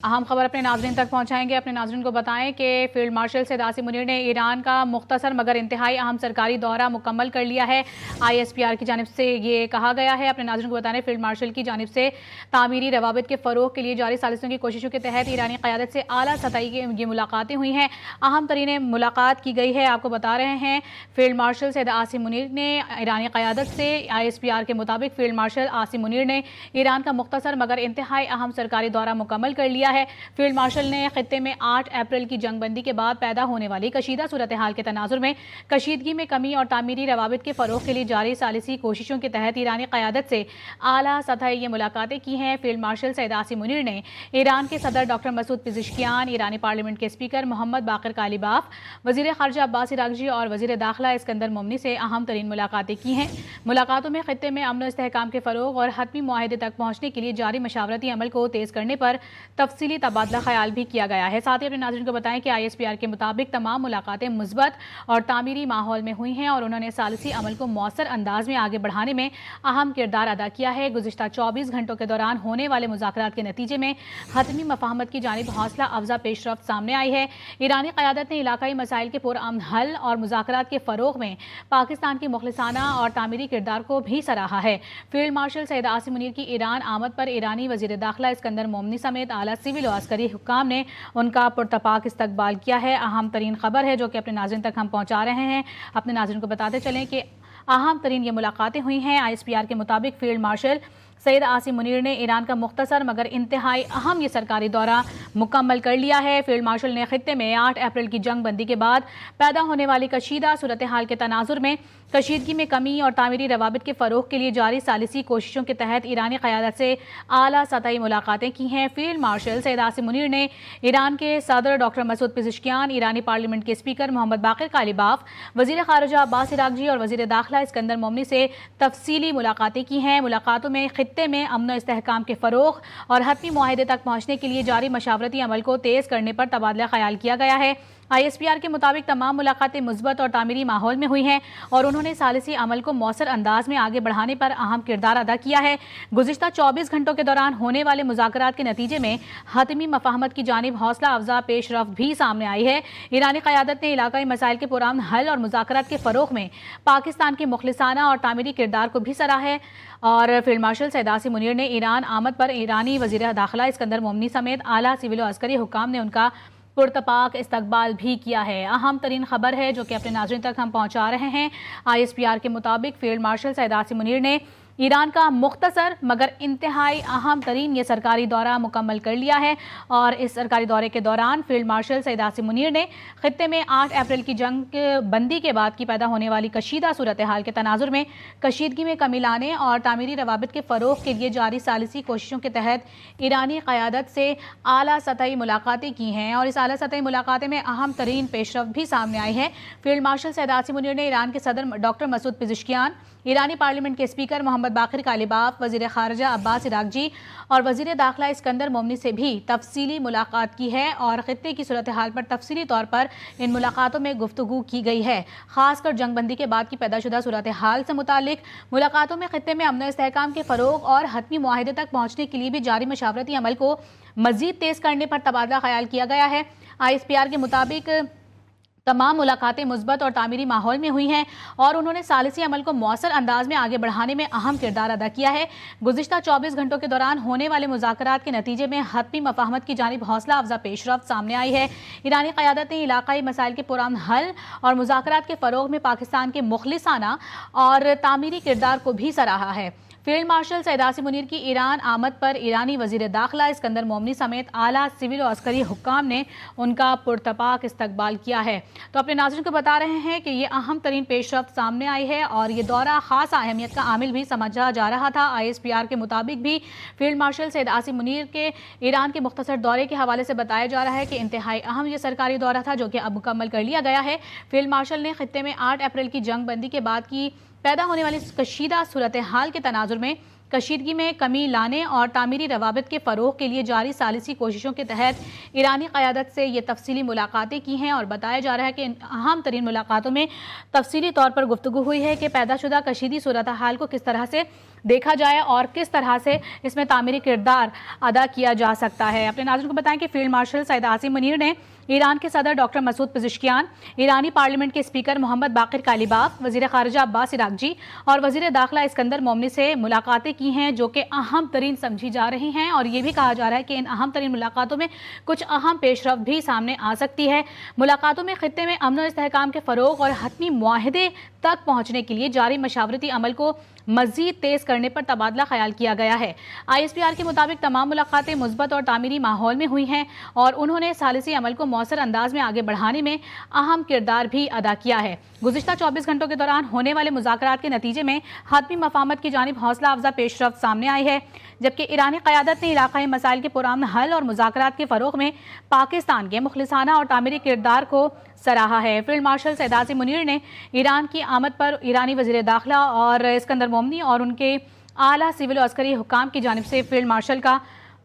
अहम खबर अपने नाज़रीन तक पहुंचाएंगे। अपने नाज़रीन को बताएं कि फील्ड मार्शल सैयद आसिम मुनीर ने ईरान का मुख्तसर मगर इंतहाई अहम सरकारी दौरा मुकम्मल कर लिया है। ISPR की जानिब से ये कहा गया है। अपने नाज़रीन को बताएं फील्ड मार्शल की जानिब से तामीरी रवाबित के फ़रोग़ के लिए जारी सालिसों की कोशिशों के तहत ईरानी क़यादत से आला सतही की ये मुलाकातें हुई हैं। अहम तरीन मुलाकात की गई है। आपको बता रहे हैं फील्ड मार्शल सैयद आसिम मुनीर ने ईरानी क़यादत से ISPR के मुताबिक फील्ड मार्शल आसिम मुनीर ने ईरान का मुख्तसर मगर इंतहाई अहम सरकारी दौरा मुकम्मल कर लिया है। फील्ड मार्शल ने खित्ते में 8 अप्रैल की जंगबंदी के बाद पैदा होने वाली कशीदा सूरत हाल के तनाजुर में कशीदगी में कमी और तामीरी रवाबित के फ़रोग़ के लिए जारी सालिसी कोशिशों के तहत ईरानी क़यादत से आला सतह ये मुलाकातें की हैं। फील्ड मार्शल सैयद आसिम मुनीर ने ईरान के सदर डॉक्टर मसूद पिज़ेश्कियान, ईरानी पार्लियामेंट के स्पीकर मोहम्मद बाक़िर कालिबाफ, वज़ीर ख़ारजा अब्बास इराक़ची और वज़ीर दाखिला इस्कंदर मोमनी से अहम तरीन मुलाकातें की हैं। मुलाकातों में खित्ते में अमन और इस्तेहकाम के फ़रोग़ और हतमी मुआहदे तक पहुँचने के लिए जारी मशावरती अमल को तेज़ करने पर तफसीली तबादला ख्याल भी किया गया है। साथ ही अपने नाज़रीन को बताएं कि ISPR के मुताबिक तमाम मुलाकातें मुस्बत और तामीरी माहौल में हुई हैं और उन्होंने सालिसी अमल को मौसर अंदाज में आगे बढ़ाने में अहम किरदार अदा किया है। गुज़िश्ता 24 घंटों के दौरान होने वाले मुज़ाकरात के नतीजे में हतमी मफाहमत की जानिब हौसला अफजा पेशरफ्त सामने आई है। ईरानी क़यादत ने इलाकाई मसाइल के पुरअमन हल और मुज़ाकरात के फ़रोग़ में पाकिस्तान की मुखलिसाना और तामीरी किरदार को भी सराहा है। फील्ड मार्शल सैयद आसिम मुनीर की ईरान आमद पर ईरानी वज़ीर दाखिला इस्कंदर मोमनी समेत आला सिविल और अस्करी हुक्काम ने उनका पुरतपाक इस्तकबाल किया है। अहम तरीन खबर है जो कि अपने नाज़रीन तक हम पहुंचा रहे हैं। अपने नाज़रीन को बताते चलें कि अहम तरीन ये मुलाकातें हुई हैं। ISPR के मुताबिक फील्ड मार्शल सैयद आसिम मुनीर ने ईरान का मुख्तसर मगर इंतहाई अहम ये सरकारी दौरा मुकम्मल कर लिया है। फील्ड मार्शल ने खित्ते में 8 अप्रैल की जंग बंदी के बाद पैदा होने वाली कशीदा सूरत हाल के तनाजुर में कशीदगी में कमी और तामीरी रवाबित के फ़रोग़ के लिए जारी सालिसी कोशिशों के तहत ईरानी क़यादत से आला सतही मुलाकातें की हैं। फील्ड मार्शल सैयद आसिम मुनीर ने ईरान के सदर डॉक्टर मसूद पिज़ेश्कियान, ईरानी पार्लियामेंट के स्पीकर मोहम्मद बाक़िर कालिबाफ, वज़ीर ख़ारजा अब्बास इराक़ची और वज़ीर दाखिला इस्कंदर मोमनी से तफसीली मुलाकातें की हैं। मुलाकातों में खित्ते में अमन और इस्तेहकाम के फ़रोग़ और हतमी मुआहदे तक पहुँचने के लिए जारी मशावरती अमल को तेज़ करने पर तबादला ख्याल किया गया है। ISPR के मुताबिक तमाम मुलाकातें मुस्बत और तामीरी माहौल में हुई हैं और उन्होंने सालिसी अमल को मौसर अंदाज में आगे बढ़ाने पर अहम किरदार अदा किया है। गुज़िश्ता 24 घंटों के दौरान होने वाले मुज़ाकरात के नतीजे में हतमी मफाहमत की जानिब हौसला अफजा पेशरफ्त भी सामने आई है। ईरानी क़यादत ने इलाकाई मसाइल के पुरअमन हल और मुज़ाकरात के फ़रोग़ में पाकिस्तान की मुखलिसाना और तामीरी किरदार को भी सराहा है। और फील्ड मार्शल सैयद आसिम मुनीर ने ईरान आमद पर ईरानी वज़ीर दाखिला इस्कंदर मोमनी समेत आला सिविल और अस्करी हुक्काम ने उनका पुरतपाक इस्तकबाल भी किया है। अहम तरीन खबर है जो कि अपने नाज़रीन तक हम पहुंचा रहे हैं। ISPR के मुताबिक फील्ड मार्शल सैयद आसिम मुनीर ने ईरान का मुख्तसर मगर इंतहाई अहम तरीन ये सरकारी दौरा मुकम्मल कर लिया है और इस सरकारी दौरे के दौरान फील्ड मार्शल सैयद आसिम मुनीर ने खित्ते में 8 अप्रैल की जंग बंदी के बाद की पैदा होने वाली कशीदा सूरत हाल के तनाजुर में कशीदगी में कमी लाने और तामीरी रवाबित के फ़रोग़ के लिए जारी सालिसी कोशिशों के तहत ईरानी क़यादत से आला सतही मुलाकातें की हैं और इस आला सतही मुलाकातें में अहम तरीन पेशरफ्त भी सामने आई है। फील्ड मार्शल सैयद आसिम मुनीर ने ईरान के सदर डॉक्टर मसूद पिज़ेश्कियान, ईरानी पार्लियामेंट के स्पीकर मोहम्मद बाक़िर कालिबाफ, वज़ीर ख़ारजा अब्बास इराक़ची और वज़ीर दाखिला इस्कंदर मोमनी से भी तफसीली मुलाकात की है और खित्ते की सूरत हाल पर तफसीली तौर पर इन मुलाकातों में गुफ्तगू की गई है। ख़ासकर जंगबंदी के बाद की पैदाशुदा सूरत हाल से मुतालिक मुलाकातों में खित्ते में अमन और इस्तेहकाम के फ़रोग़ और हतमी मुआहदे तक पहुँचने के लिए भी जारी मशावरती अमल को मज़ीद तेज़ करने पर तबादला ख्याल किया गया है। ISPR के मुताबिक तमाम मुलाकातें मुस्बत और तामीरी माहौल में हुई हैं और उन्होंने सालिसी अमल को मौसर अंदाज में आगे बढ़ाने में अहम किरदार अदा किया है। गुज़िश्ता 24 घंटों के दौरान होने वाले मुज़ाकरात के नतीजे में हतमी मफाहमत की जानिब हौसला अफजा पेशरफ्त सामने आई है। ईरानी क़यादत ने इलाकाई मसाइल के पुरअमन हल और मुज़ाकरात के फ़रोग़ में पाकिस्तान के मुखलिसाना और तामीरी किरदार को भी सराहा है। फील्ड मार्शल सैयद आसिम मुनीर की ईरान आमद पर ईरानी वज़ीर दाखिला इस्कंदर मोमनी समेत आला सिविल और अस्करी हुक्काम ने उनका पुरतपाक इस्तकबाल किया है। तो अपने नाज़रीन को बता रहे हैं कि ये अहम तरीन पेशरफ्त सामने आई है और ये दौरा ख़ास अहमियत का आमिल भी समझा जा रहा था। ISPR के मुताबिक भी फील्ड मार्शल सैयद आसिम मुनीर के ईरान के मुख्तसर दौरे के हवाले से बताया जा रहा है कि इंतहाई अहम ये सरकारी दौरा था जो कि अब मुकम्मल कर लिया गया है। फील्ड मार्शल ने खित्ते में 8 अप्रैल की जंग बंदी के बाद की पैदा होने वाली कशीदा सूरत हाल के तनाजुर में कशीदगी में कमी लाने और तामीरी रवाबित के फ़रोग़ के लिए जारी सालिसी कोशिशों के तहत ईरानी क़यादत से ये तफसीली मुलाकातें की हैं और बताया जा रहा है कि इन अहम तरीन मुलाकातों में तफसीली तौर पर गुफ्तगू हुई है कि पैदाशुदा कशीदी सूरत हाल को किस तरह से देखा जाए और किस तरह से इसमें तामीरी किरदार अदा किया जा सकता है। अपने नाज़रीन को बताएं कि फील्ड मार्शल सैयद आसिम मुनीर ने ईरान के सदर डॉक्टर मसूद पेज़ेश्कियान, ईरानी पार्लियामेंट के स्पीकर मोहम्मद बाक़िर कालिबाफ, वज़ीर ख़ारिजा अब्बास इराक़ची और वज़ीर दाखिला इस्कंदर मोमनी से मुलाकातें की हैं, जो कि अहम तरीन समझी जा रही हैं। और ये भी कहा जा रहा है कि इन अहम तरीन मुलाकातों में कुछ अहम पेशरफ्त भी सामने आ सकती है। मुलाकातों में खित्ते में अमन और इस्तेहकाम के फ़रोग़ और हतमी मुआहदे तक पहुँचने के लिए जारी मशावरती अमल को मज़ीद तेज़ करने पर तबादला ख्याल किया गया है। ISPR के मुताबिक तमाम मुलाकातें मुस्बत और तामीरी माहौल में हुई हैं और उन्होंने सालिसी अमल को मौसर अंदाज में आगे बढ़ाने में अहम किरदार भी अदा किया है। गुज़िश्ता 24 घंटों के दौरान होने वाले मुज़ाकरात के नतीजे में हतमी मफाहमत की जानिब हौसला अफजा पेशरफ्त सामने आई है, जबकि ईरानी क़यादत ने इलाक़ाई मसाइल के पुरअमन हल और मुज़ाकरात के फ़रोग़ में पाकिस्तान के मुखलिसाना और तामीरी किरदार को सराहा है। फील्ड मार्शल सैयद आसिम मुनीर ने ईरान की आमद पर ईरानी वज़ीर दाखिला और इस्कंदर मोमनी और उनके आला सिविल और अस्करी हुक्काम की जानिब से फील्ड मार्शल का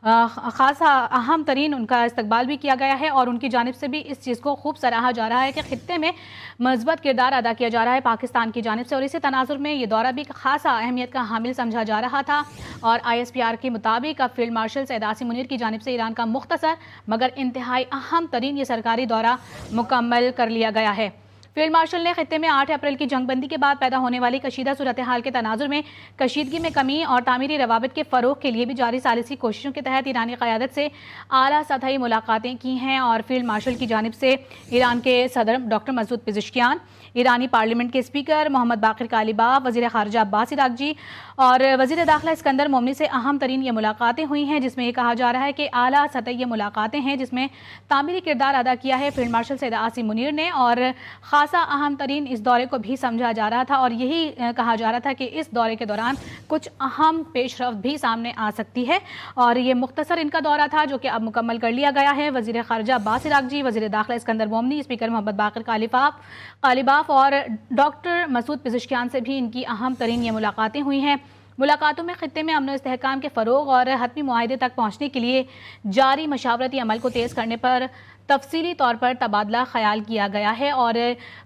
खासा अहम तरीन उनका इस्तकबाल भी किया गया है और उनकी जानिब से भी इस चीज़ को खूब सराहा जा रहा है कि खित्ते में मज़बूत किरदार अदा किया जा रहा है पाकिस्तान की जानिब से। और इसी तनाजुर में ये दौरा भी खासा अहमियत का हामिल समझा जा रहा था। और ISPR के मुताबिक अब फील्ड मार्शल सैयद आसिम मुनीर की जानिब से ईरान का मुख्तसर मगर इंतहाई अहम तरीन ये सरकारी दौरा मुकम्मल कर लिया गया है। फील्ड मार्शल ने खित्ते में 8 अप्रैल की जंगबंदी के बाद पैदा होने वाली कशीदा सूरत हाल के तनाजुर में कशीदगी में कमी और तामीरी रवाबित के फ़रोग़ के लिए भी जारी सालिसी कोशिशों के तहत ईरानी क़यादत से आला सतही मुलाकातें की हैं। और फील्ड मार्शल की जानिब से ईरान के सदर डॉक्टर मसूद पेज़ेश्कियान, ईरानी पार्लियामेंट के स्पीकर मोहम्मद बाक़िर कालिबाफ, वज़ीर ख़ारिजा अब्बास इराक़ची और वज़ीर दाखिला इस्कंदर मोमनी से अहम तरीन ये मुलाकातें हुई हैं, जिसमें ये कहा जा रहा है कि आला सतही ये मुलाकातें हैं जिसमें तामीरी किरदार अदा किया है फील्ड मार्शल सैयद आसिम मुनीर ने। और खासा अहम तरीन इस दौरे को भी समझा जा रहा था और यही कहा जा रहा था कि इस दौरे के दौरान कुछ अहम पेशरफ्त भी सामने आ सकती है। और ये मुख्तसर इनका दौरा था जो कि अब मुकम्मल कर लिया गया है। वज़ीर ख़ारिजा अब्बास इराक़ची, वज़ीर दाखिला Iskander Momany, speaker Mohammad Baqir कालिबाफ और डॉक्टर मसूद पेज़ेश्कियान से भी इनकी अहम तरीन ये मुलाकातें हुई हैं। मुलाकातों में खित्ते में अमन और इस्तेहकाम के फ़रोग़ और हतमी मुआहदे तक पहुँचने के लिए जारी मशावरती अमल को तेज़ करने पर तफसीली तौर पर तबादला ख्याल किया गया है। और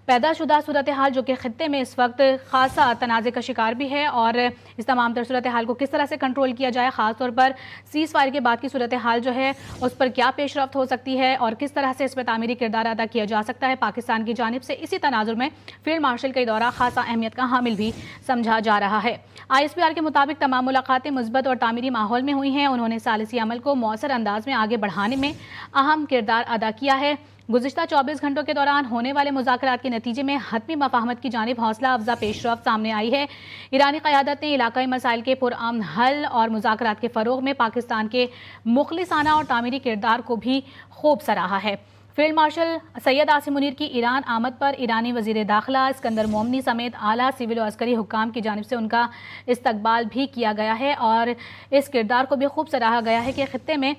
पैदाशुदा सूरत हाल जो कि खित्ते में इस वक्त खासा तनाज़े का शिकार भी है और इस तमाम तर सूरत हाल को किस तरह से कंट्रोल किया जाए, ख़ास तौर पर सीज़ फायर के बाद की सूरत हाल जो है उस पर क्या पेशरफ्त हो सकती है और किस तरह से इस पर तामीरी किरदार अदा किया जा सकता है पाकिस्तान की जानिब से। इसी तनाजुर में फील्ड मार्शल का दौरा खासा अहमियत का हामिल भी समझा जा रहा है। ISPR के मुताबिक तमाम मुलाकातें मुस्बत और तामीरी माहौल में हुई हैं। उन्होंने सालिसी अमल को मौसर अंदाज में आगे बढ़ाने में अहम किरदार अदा किया है। गुज़िश्ता 24 घंटों के दौरान होने वाले मुज़ाकरात के नतीजे में हतमी मफाहमत की जानिब हौसला अफजा पेशरफ्त सामने आई है। ईरानी क़यादत ने इलाक़ाई मसाइल के पुरअमन हल और मुज़ाकरात के फ़रोग़ में पाकिस्तान के मुखलिसाना और तामीरी किरदार को भी खूब सराहा है। फील्ड मार्शल सैयद आसिम मुनीर की ईरान आमद पर ईरानी वज़ीर दाखिला इस्कंदर मोमनी समेत आला सिविल और अस्करी हुक्काम की जानिब से उनका इस्तकबाल भी किया गया है। और इस किरदार को भी खूब सराहा गया है कि खित्ते में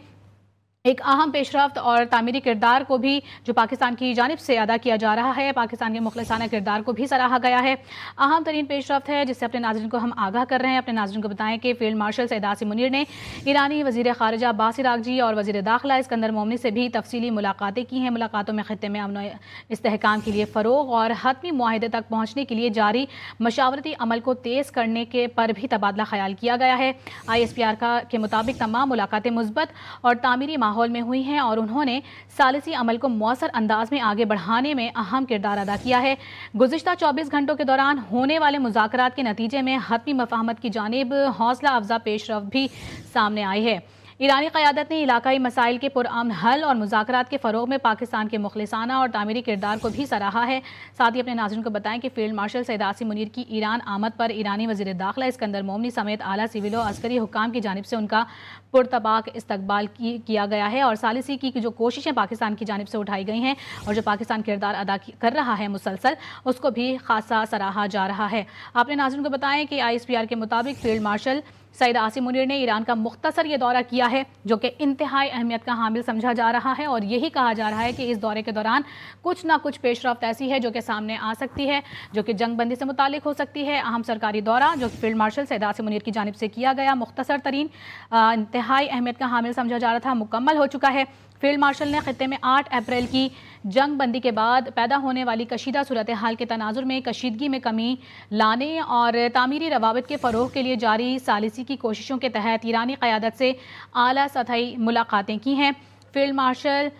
एक अहम पेशरफ्त और तामीरी किरदार को भी जो पाकिस्तान की जानिब से अदा किया जा रहा है, पाकिस्तान के मुखलिसाना किरदार को भी सराहा गया है। अहम तरीन पेशरफ्त है जिससे अपने नाज़रीन को हम आगाह कर रहे हैं। अपने नाज़रीन को बताएं कि फील्ड मार्शल सैयद आसिम मुनीर ने ईरानी वज़ीर ख़ारिजा अब्बास इराक़ची और वज़ीर दाखिला इस्कंदर मोमनी से भी तफसीली मुलाकातें की हैं। मुलाकातों में खित्ते में अमन इस्तेहकाम के लिए फ़रोग़ और हतमी मुआहदे तक पहुँचने के लिए जारी मशावरती अमल को तेज़ करने के पर भी तबादला ख्याल किया गया है। ISPR के मुताबिक तमाम मुलाकातें मुस्बत और तामीरी माहौल में हुई हैं और उन्होंने सालिसी अमल को मौसर अंदाज में आगे बढ़ाने में अहम किरदार अदा किया है। गुज़िश्ता 24 घंटों के दौरान होने वाले मुज़ाकरात के नतीजे में हतमी मफाहमत की जानिब हौसला अफजा पेशरफ्त भी सामने आई है। ईरानी क़यादत ने इलाक़ाई मसाइल के पुरअमन हल और मुज़ाकरात के फ़रोग़ में पाकिस्तान के मुखलिसाना और तामीरी किरदार को भी सराहा है। साथ ही अपने नाज़रीन को बताएं कि फील्ड मार्शल सैयद आसिम मुनीर की ईरान आमद पर ईरानी वज़ीर दाखिला इस्कंदर मोमनी समेत आला सिविल और अस्करी हुक्काम की जानिब से उनका पुरतबाक इस्तकबाल किया गया है। और सालिसी की जो कोशिशें पाकिस्तान की जानिब से उठाई गई हैं और जो पाकिस्तान किरदार अदा कर रहा है मुसलसल, उसको भी खासा सराहा जा रहा है। अपने नाज़रीन को बताएं कि ISPR के मुताबिक फील्ड मार्शल सैयद आसिम मुनीर ने ईरान का मुख्तसर ये दौरा किया है जो कि इंतहाई अहमियत का हामिल समझा जा रहा है। और यही कहा जा रहा है कि इस दौरे के दौरान कुछ ना कुछ पेशरफ्त ऐसी है जो कि सामने आ सकती है, जो कि जंग बंदी से मुतालिक हो सकती है। अहम सरकारी दौरा जो कि फील्ड मार्शल सैयद आसिम मुनीर की जानिब से किया गया मुख्तसर तरीन इंतहाई अहमियत का हामिल समझा जा रहा था, मुकम्मल हो चुका है। फील्ड मार्शल ने खत्ते में 8 अप्रैल की जंग बंदी के बाद पैदा होने वाली कशीदा सूरत हाल के तनाजुर में कशीदगी में कमी लाने और तामीरी रवाबत के फ़रोग़ के लिए जारी सालिसी की कोशिशों के तहत ईरानी क़यादत से आला सतही मुलाकातें की हैं। फील्ड मार्शल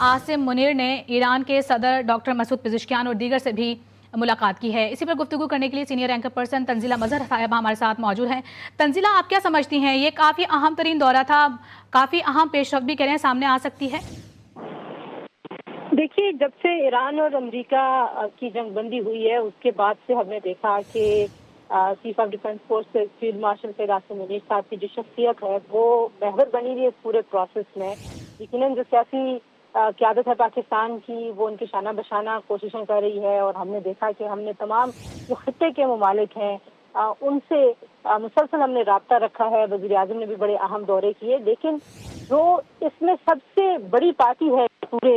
आसिम मुनीर ने ईरान के सदर डॉक्टर मसूद पेज़ेश्कियान और दीगर से भी मुलाकात की है। इसी पर गुफ्तगू करने के लिए सीनियर एंकर पर्सन तंजीला मजहर साहिबा हमारे साथ मौजूद हैं। तंजीला, आप क्या समझती हैं, ये काफ़ी अहम तरीन दौरा था, काफ़ी अहम पेशरफ्त भी कह रहे हैं सामने आ सकती है? देखिए, जब से ईरान और अमेरिका की जंग बंदी हुई है उसके बाद से हमने देखा कि chief of defence force field marshal Syed Asim Munir साहब की जो शख्सियत है वो महवर बनी हुई है इस पूरे प्रोसेस में। यकीनन जो सियासी क़यादत है पाकिस्तान की वो उनकी शाना बशाना कोशिशें कर रही है और हमने देखा कि हमने तमाम जो खित्ते के ममालिक हैं उनसे मुसलसल हमने राब्ता रखा है। वज़ीर आज़म ने भी बड़े अहम दौरे किए, लेकिन जो इसमें सबसे बड़ी पार्टी है पूरे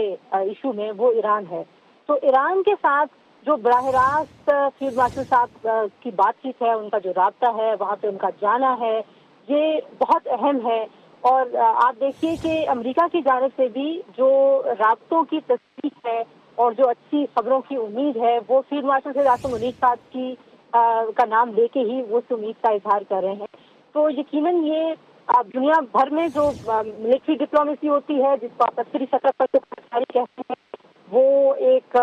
इशू में वो ईरान है। तो ईरान के साथ जो बराह रास्त फील्ड मार्शल साहब की बातचीत है, उनका जो राब्ता है, वहाँ पे उनका जाना है, ये बहुत अहम है। और आप देखिए कि अमेरिका की जानिब से भी जो राब्तों की तस्दीक है और जो अच्छी खबरों की उम्मीद है वो फील्ड मार्शल सैयद आसिम मुनीर साहब की का नाम लेके ही वो उस उम्मीद का इजहार कर रहे हैं। तो यकीनन ये दुनिया भर में जो मिलिट्री डिप्लोमेसी होती है, जिसको आप अस्करी सतह पर सफारतकारी कहते हैं, वो एक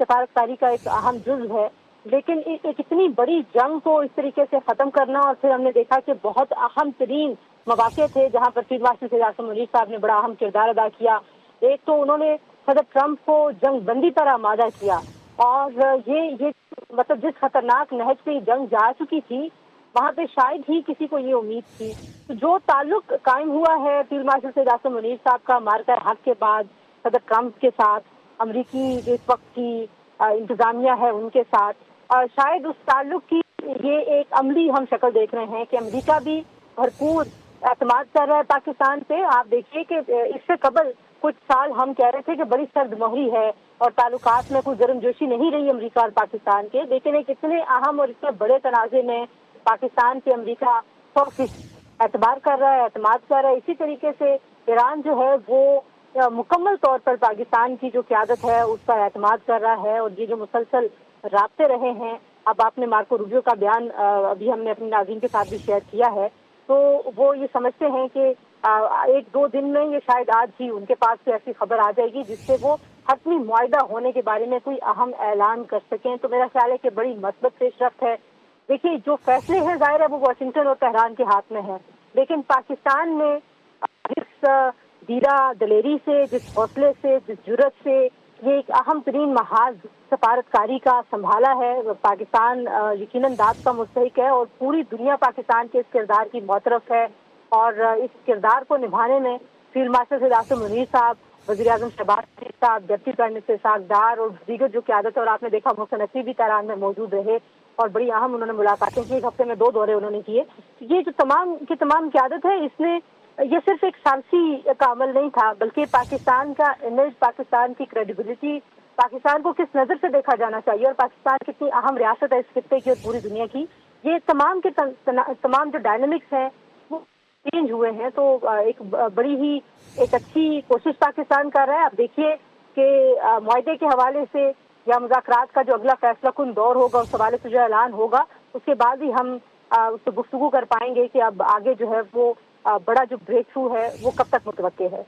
सफारतकारी का एक अहम जुज़्व है। लेकिन एक इतनी बड़ी जंग को इस तरीके से ख़त्म करना, और फिर हमने देखा कि बहुत अहम तरीन मौक़े थे जहाँ पर फील्ड मार्शल सैयद आसिम मुनीर साहब ने बड़ा अहम किरदार अदा किया। एक तो उन्होंने सदर ट्रंप को जंग बंदी पर आमादा किया, और ये मतलब जिस खतरनाक नहज पे जंग जा चुकी थी वहाँ पे शायद ही किसी को ये उम्मीद थी। तो जो ताल्लुक कायम हुआ है फील्ड मार्शल सैयद आसिम मुनीर साहब का मार्कर हक के बाद सदर ट्रंप के साथ, अमरीकी जो इस वक्त की इंतजामिया है उनके साथ, और शायद उस ताल्लुक की ये एक अमली हम शक्ल देख रहे हैं कि अमेरिका भी भरपूर एतमाद कर रहा है पाकिस्तान पे। आप देखिए कि इससे कबल कुछ साल हम कह रहे थे कि बड़ी सर्द मोहरी है और ताल्लुकात में कोई गर्मजोशी नहीं रही अमेरिका और पाकिस्तान के, लेकिन एक इतने अहम और इतने बड़े तनाज़े में पाकिस्तान पे अमेरिका 100% एतबार कर रहा है, एतमाद कर रहा है। इसी तरीके से ईरान जो है वो मुकम्मल तौर पर पाकिस्तान की जो क़यादत है उसका एतमाद कर रहा है। और ये जो मुसलसल राब्ते रहे हैं, अब आपने मार्को रूबियो का बयान अभी हमने अपने नाज़रीन के साथ भी शेयर किया है, तो वो ये समझते हैं कि 1-2 दिन में ये शायद आज ही उनके पास से ऐसी खबर आ जाएगी जिससे वो हतमी मुआहिदा होने के बारे में कोई अहम ऐलान कर सकें। तो मेरा ख्याल है कि बड़ी मस्बत पेशरफ्त है। देखिए, जो फैसले हैं ज़ाहिर है वो वाशिंगटन और तेहरान के हाथ में है, लेकिन पाकिस्तान ने जिस दीरा दलेरी से, जिस हौसले से, जिस जुर्रत से ये एक अहम तरीन महाज सफारतकारी का संभाला है, पाकिस्तान यकीनन दाद का मुस्तहिक है और पूरी दुनिया पाकिस्तान के इस किरदार की मोतरफ है। और इस किरदार को निभाने में फील्ड मार्शल सैयद आसिम मुनीर साहब, वज़ीर आज़म शहबाज शरीफ साहब, डिप्टी प्राइम मिनिस्टर इसहाक डार और दीगर जो क़यादत है, और आपने देखा मोहसिन नकवी भी तेहरान में मौजूद रहे और बड़ी अहम उन्होंने मुलाकातें की, एक हफ्ते में 2 दौरे उन्होंने किए। ये जो तमाम की तमाम क़यादत है, इसने ये सिर्फ एक सालसी का अमल नहीं था, बल्कि पाकिस्तान का इमेज, पाकिस्तान की क्रेडिबिलिटी, पाकिस्तान को किस नज़र से देखा जाना चाहिए और पाकिस्तान कितनी अहम रियासत है इस खित्ते की और पूरी दुनिया की, ये तमाम के तमाम जो डायनामिक्स हैं वो चेंज हुए हैं। तो एक बड़ी ही एक अच्छी कोशिश पाकिस्तान कर रहा है। अब देखिए कि मुआहदे के हवाले से या मुज़ाकरात का जो अगला फैसला कुन दौर होगा उस हवाले से जो ऐलान होगा उसके बाद ही हम उससे गुफ्तगू कर पाएंगे कि अब आगे जो है वो बड़ा जो ब्रेक थ्रू है वो कब तक मुतवक्के है।